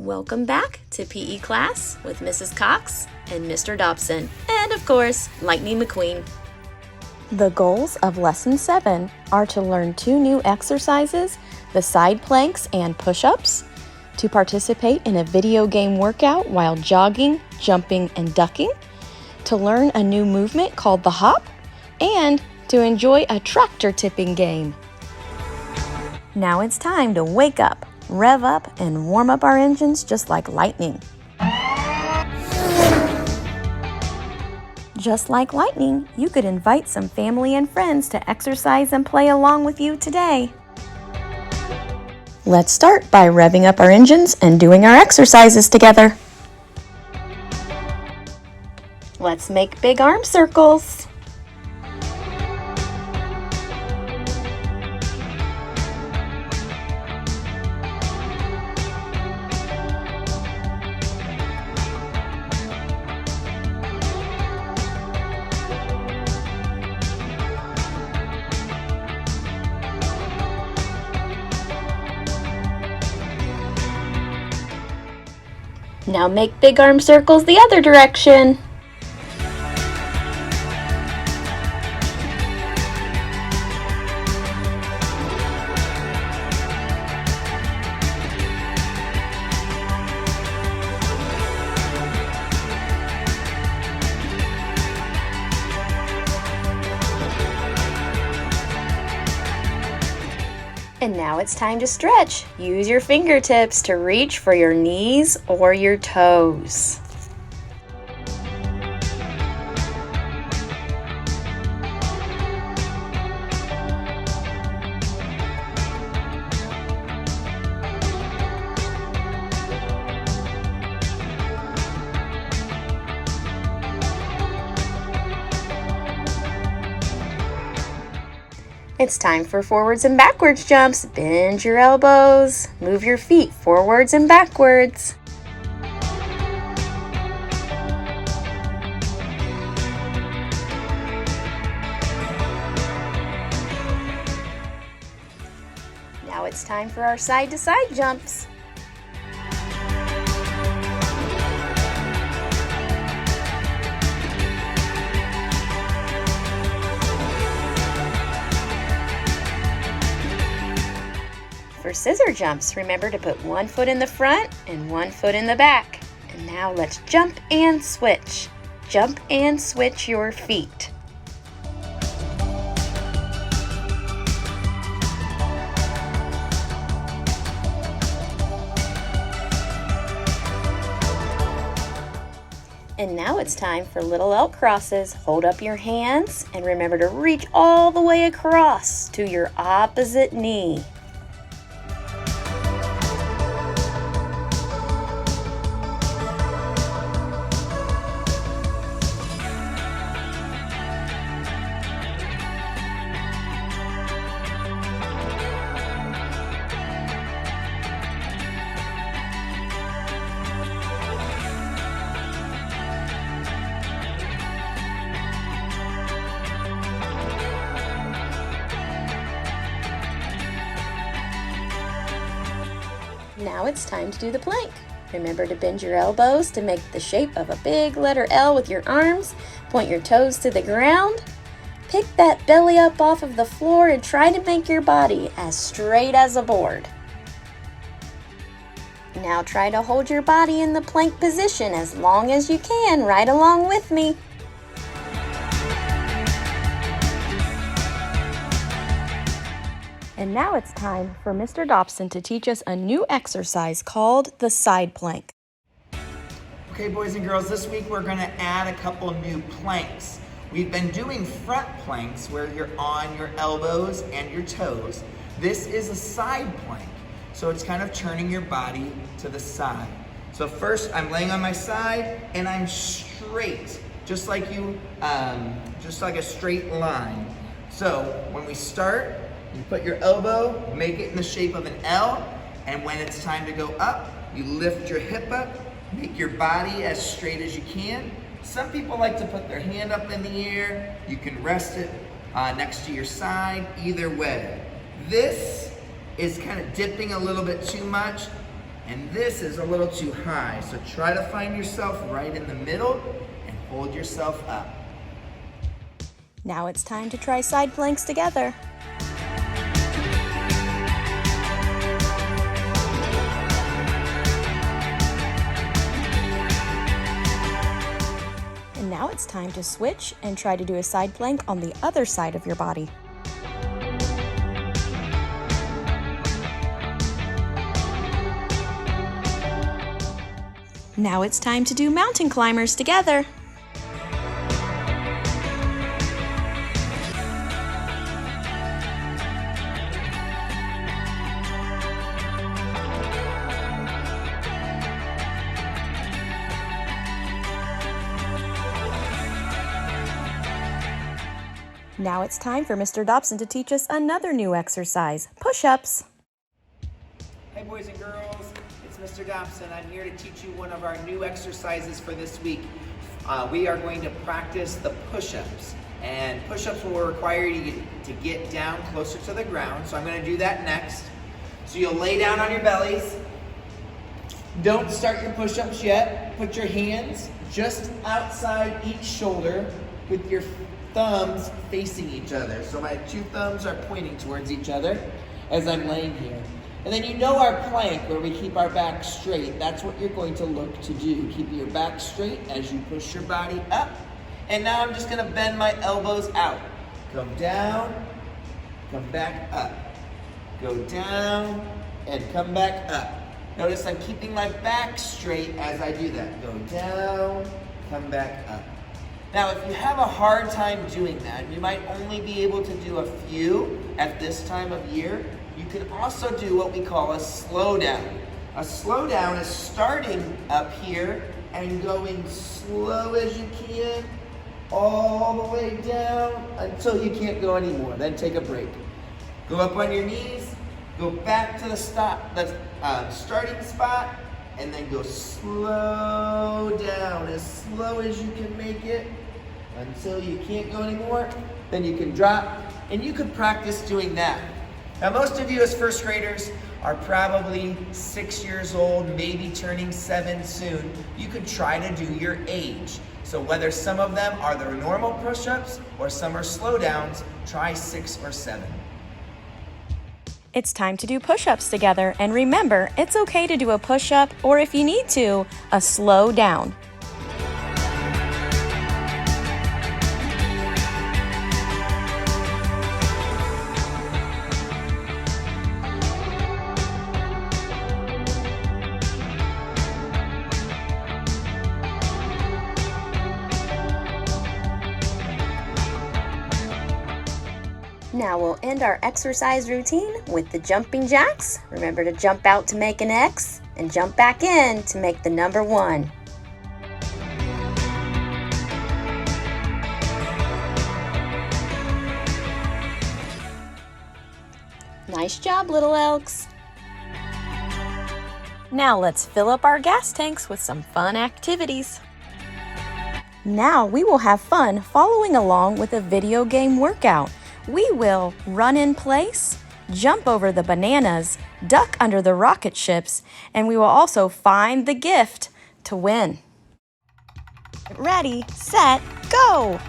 Welcome back to PE class with Mrs. Cox and Mr. Dobson, and of course, Lightning McQueen. The goals of Lesson 7 are to learn 2 new exercises, the side planks and push-ups, to participate in a video game workout while jogging, jumping, and ducking, to learn a new movement called the hop, and to enjoy a tractor tipping game. Now it's time to wake up, rev up, and warm up our engines just like lightning. Just like lightning, you could invite some family and friends to exercise and play along with you today. Let's start by revving up our engines and doing our exercises together. Let's make big arm circles. Now make big arm circles the other direction. And now it's time to stretch. Use your fingertips to reach for your knees or your toes. It's time for forwards and backwards jumps. Bend your elbows. Move your feet forwards and backwards. Now it's time for our side-to-side jumps. For scissor jumps, remember to put 1 foot in the front and 1 foot in the back. And now let's jump and switch. Jump and switch your feet. And now it's time for little elk crosses. Hold up your hands and remember to reach all the way across to your opposite knee. Now it's time to do the plank. Remember to bend your elbows to make the shape of a big letter L with your arms. Point your toes to the ground. Pick that belly up off of the floor and try to make your body as straight as a board. Now try to hold your body in the plank position as long as you can, right along with me. And now it's time for Mr. Dobson to teach us a new exercise called the side plank. Okay, boys and girls, this week we're going to add a couple new planks. We've been doing front planks where you're on your elbows and your toes. This is a side plank, so it's kind of turning your body to the side. So first, I'm laying on my side and I'm straight, just like a straight line. So when we start, you put your elbow, make it in the shape of an L, and when it's time to go up, you lift your hip up, make your body as straight as you can. Some people like to put their hand up in the air. You can rest it next to your side, either way. This is kind of dipping a little bit too much. And this is a little too high, so try to find yourself right in the middle and hold yourself up. Now it's time to try side planks together. And now it's time to switch and try to do a side plank on the other side of your body. Now it's time to do mountain climbers together. Now it's time for Mr. Dobson to teach us another new exercise, push-ups. Hey boys and girls, it's Mr. Dobson. I'm here to teach you one of our new exercises for this week. We are going to practice the push-ups. And push-ups will require you to get down closer to the ground. So I'm going to do that next. So you'll lay down on your bellies. Don't start your push-ups yet. Put your hands just outside each shoulder with your thumbs facing each other. So my two thumbs are pointing towards each other as I'm laying here. And then you know our plank where we keep our back straight. That's what you're going to look to do. Keep your back straight as you push your body up. And now I'm just gonna bend my elbows out. Come down, come back up. Go down and come back up. Notice I'm keeping my back straight as I do that. Go down, come back up. Now, if you have a hard time doing that, you might only be able to do a few at this time of year. You can also do what we call a slow down. A slow down is starting up here and going slow as you can all the way down until you can't go anymore. Then take a break. Go up on your knees, go back to the starting spot, and then go slow down, as slow as you can make it until you can't go anymore. Then you can drop, and you could practice doing that. Now, most of you as first graders are probably 6 years old, maybe turning 7 soon. You could try to do your age. So whether some of them are the normal push-ups or some are slow downs, try 6 or 7. It's time to do push-ups together, and remember, it's okay to do a push-up or if you need to, a slow down. Now we'll end our exercise routine with the jumping jacks. Remember to jump out to make an X and jump back in to make the number 1. Nice job, little elks. Now let's fill up our gas tanks with some fun activities. Now we will have fun following along with a video game workout. We will run in place, jump over the bananas, duck under the rocket ships, and we will also find the gift to win. Ready, set, go!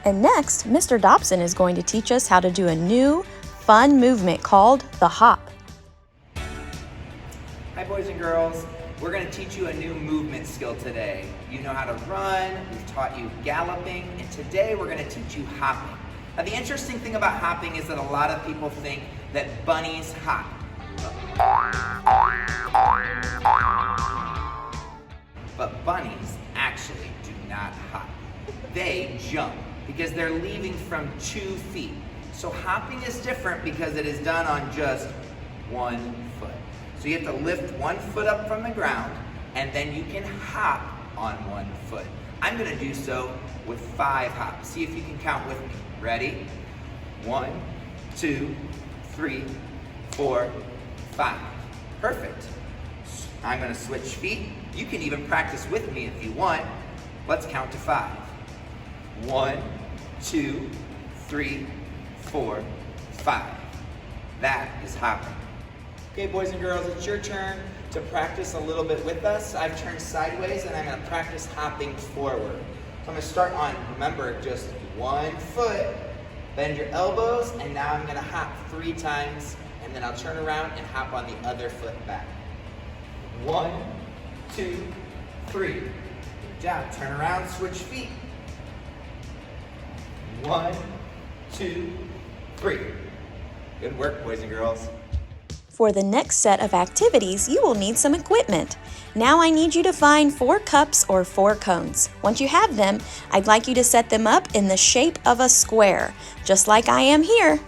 And next, Mr. Dobson is going to teach us how to do a new, fun movement called the hop. Hi boys and girls. We're going to teach you a new movement skill today. You know how to run, we've taught you galloping, and today we're going to teach you hopping. Now the interesting thing about hopping is that a lot of people think that bunnies hop. But bunnies actually do not hop. They jump because they're leaving from 2 feet. So hopping is different because it is done on just 1 foot. So you have to lift 1 foot up from the ground, and then you can hop on 1 foot. I'm gonna do so with 5 hops. See if you can count with me. Ready? 1, 2, 3, 4, 5. Perfect. I'm gonna switch feet. You can even practice with me if you want. Let's count to 5. 1, 2, 3, 4, 5. That is hopping. Okay, boys and girls, it's your turn to practice a little bit with us. I've turned sideways and I'm going to practice hopping forward. So I'm going to start on, remember, just 1 foot, bend your elbows, and now I'm going to hop 3 times, and then I'll turn around and hop on the other foot back. 1, 2, 3. Good job. Turn around, switch feet. 1, 2, 3. Good work, boys and girls. For the next set of activities, you will need some equipment. Now I need you to find 4 cups or 4 cones. Once you have them, I'd like you to set them up in the shape of a square, just like I am here.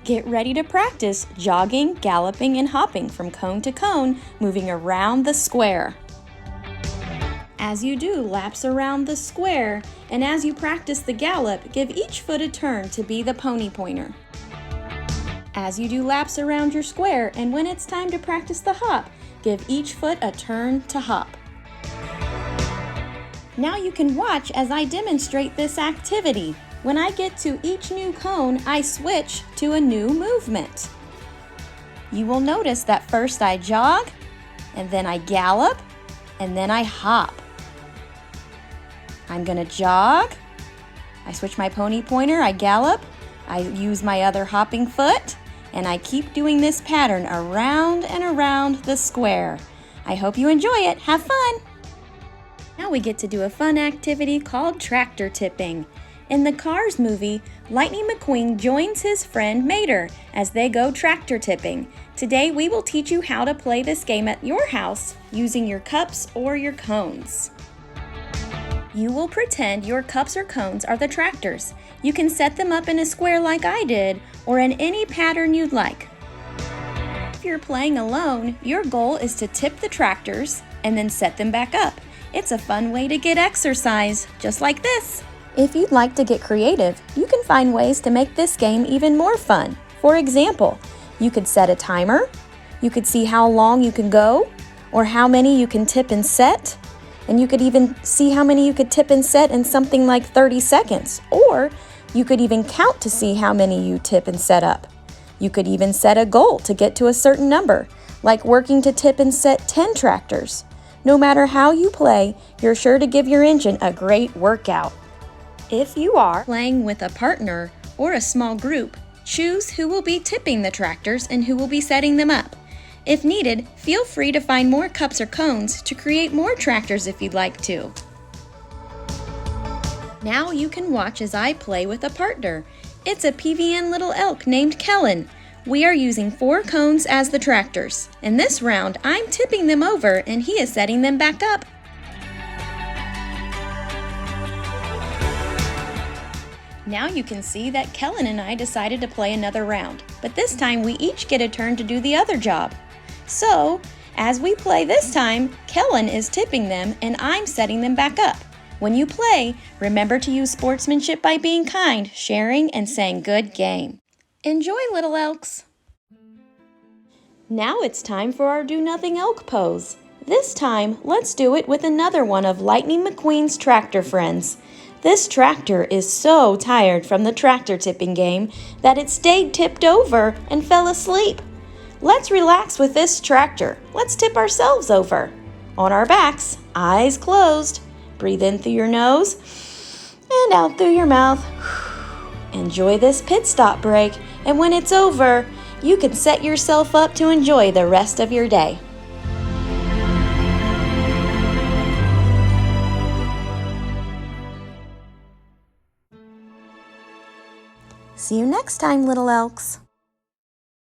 Get ready to practice jogging, galloping, and hopping from cone to cone, moving around the square. As you do laps around the square, and as you practice the gallop, give each foot a turn to be the pony pointer. As you do laps around your square, and when it's time to practice the hop, give each foot a turn to hop. Now you can watch as I demonstrate this activity. When I get to each new cone, I switch to a new movement. You will notice that first I jog, and then I gallop, and then I hop. I'm gonna jog, I switch my pony pointer, I gallop, I use my other hopping foot, and I keep doing this pattern around and around the square. I hope you enjoy it. Have fun! Now we get to do a fun activity called tractor tipping. In the Cars movie, Lightning McQueen joins his friend Mater as they go tractor tipping. Today we will teach you how to play this game at your house using your cups or your cones. You will pretend your cups or cones are the tractors. You can set them up in a square like I did, or in any pattern you'd like. If you're playing alone, your goal is to tip the tractors and then set them back up. It's a fun way to get exercise, just like this. If you'd like to get creative, you can find ways to make this game even more fun. For example, you could set a timer, you could see how long you can go, or how many you can tip and set, and you could even see how many you could tip and set in something like 30 seconds, or you could even count to see how many you tip and set up. You could even set a goal to get to a certain number, like working to tip and set 10 tractors. No matter how you play, you're sure to give your engine a great workout. If you are playing with a partner or a small group, choose who will be tipping the tractors and who will be setting them up. If needed, feel free to find more cups or cones to create more tractors if you'd like to. Now you can watch as I play with a partner. It's a PVN little elk named Kellen. We are using 4 cones as the tractors. In this round, I'm tipping them over and he is setting them back up. Now you can see that Kellen and I decided to play another round, but this time we each get a turn to do the other job. So, as we play this time, Kellen is tipping them and I'm setting them back up. When you play, remember to use sportsmanship by being kind, sharing, and saying good game. Enjoy, little elks! Now it's time for our Do Nothing Elk pose. This time, let's do it with another one of Lightning McQueen's tractor friends. This tractor is so tired from the tractor tipping game that it stayed tipped over and fell asleep. Let's relax with this tractor. Let's tip ourselves over. On our backs, eyes closed. Breathe in through your nose and out through your mouth. Enjoy this pit stop break, and when it's over, you can set yourself up to enjoy the rest of your day. See you next time, little elks.